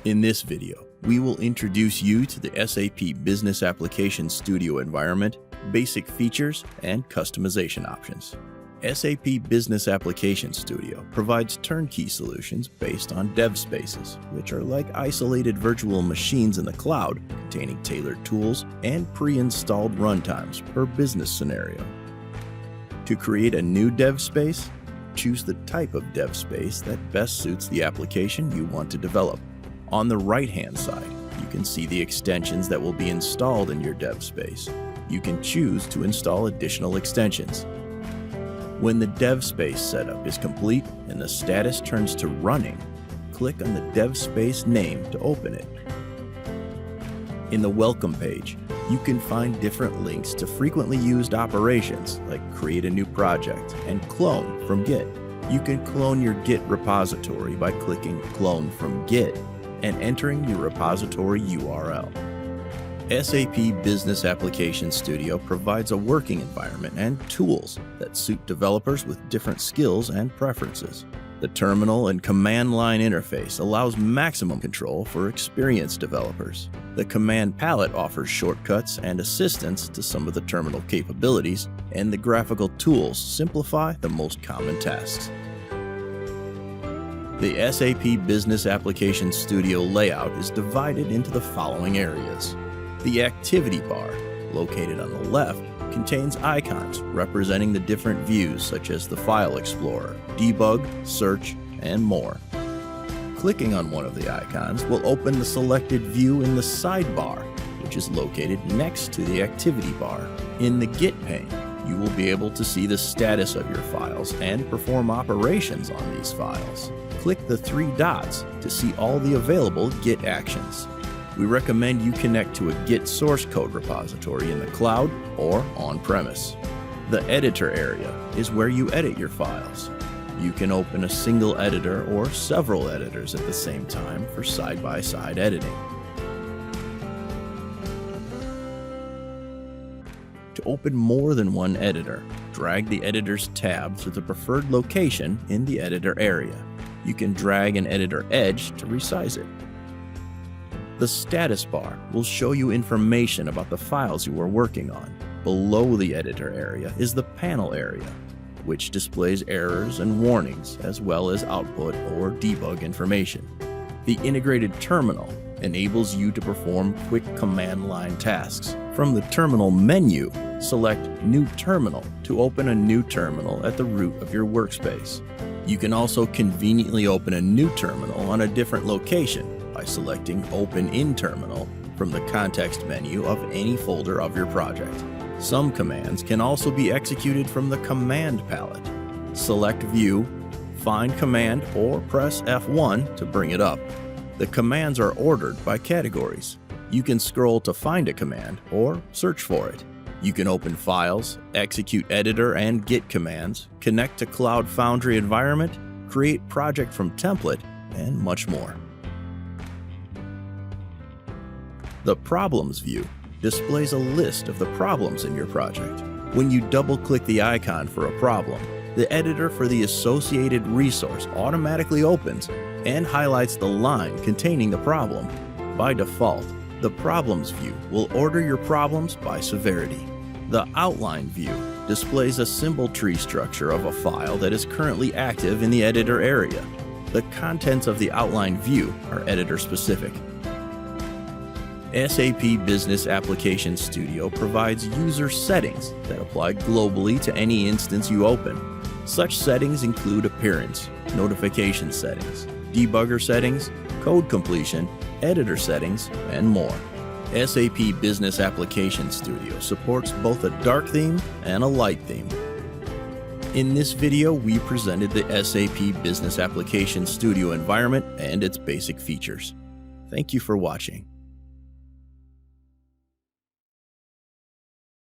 In this video, we will introduce you to the SAP Business Application Studio environment, basic features, and customization options. SAP Business Application Studio provides turnkey solutions based on dev spaces, which are like isolated virtual machines in the cloud containing tailored tools and pre-installed runtimes per business scenario. To create a new dev space, choose the type of dev space that best suits the application you want to develop. On the right-hand side, you can see the extensions that will be installed in your dev space. You can choose to install additional extensions. When the dev space setup is complete and the status turns to running, click on the dev space name to open it. In the Welcome page, you can find different links to frequently used operations like create a new project and clone from Git. You can clone your Git repository by clicking Clone from Git and entering your repository URL. SAP Business Application Studio provides a working environment and tools that suit developers with different skills and preferences. The terminal and command line interface allows maximum control for experienced developers. The command palette offers shortcuts and assistance to some of the terminal capabilities, and the graphical tools simplify the most common tasks. The SAP Business Application Studio layout is divided into the following areas. The activity bar, located on the left, contains icons representing the different views such as the File Explorer, Debug, Search, and more. Clicking on one of the icons will open the selected view in the sidebar, which is located next to the activity bar. In the Git pane, you will be able to see the status of your files and perform operations on these files. Click the three dots to see all the available Git actions. We recommend you connect to a Git source code repository in the cloud or on-premise. The editor area is where you edit your files. You can open a single editor or several editors at the same time for side-by-side editing. To open more than one editor, drag the editor's tab to the preferred location in the editor area. You can drag an editor edge to resize it. The status bar will show you information about the files you are working on. Below the editor area is the panel area, which displays errors and warnings as well as output or debug information. The integrated terminal enables you to perform quick command line tasks. From the terminal menu, select New Terminal to open a new terminal at the root of your workspace. You can also conveniently open a new terminal on a different location by selecting Open in Terminal from the context menu of any folder of your project. Some commands can also be executed from the command palette. Select View, find command, or press F1 to bring it up. The commands are ordered by categories. You can scroll to find a command or search for it. You can open files, execute editor and Git commands, connect to Cloud Foundry environment, create project from template, and much more. The Problems view displays a list of the problems in your project. When you double-click the icon for a problem, the editor for the associated resource automatically opens and highlights the line containing the problem. By default, the Problems view will order your problems by severity. The Outline view displays a symbol tree structure of a file that is currently active in the editor area. The contents of the Outline view are editor-specific. SAP Business Application Studio provides user settings that apply globally to any instance you open. Such settings include appearance, notification settings, debugger settings, code completion, editor settings, and more. SAP Business Application Studio supports both a dark theme and a light theme. In this video, we presented the SAP Business Application Studio environment and its basic features. Thank you for watching.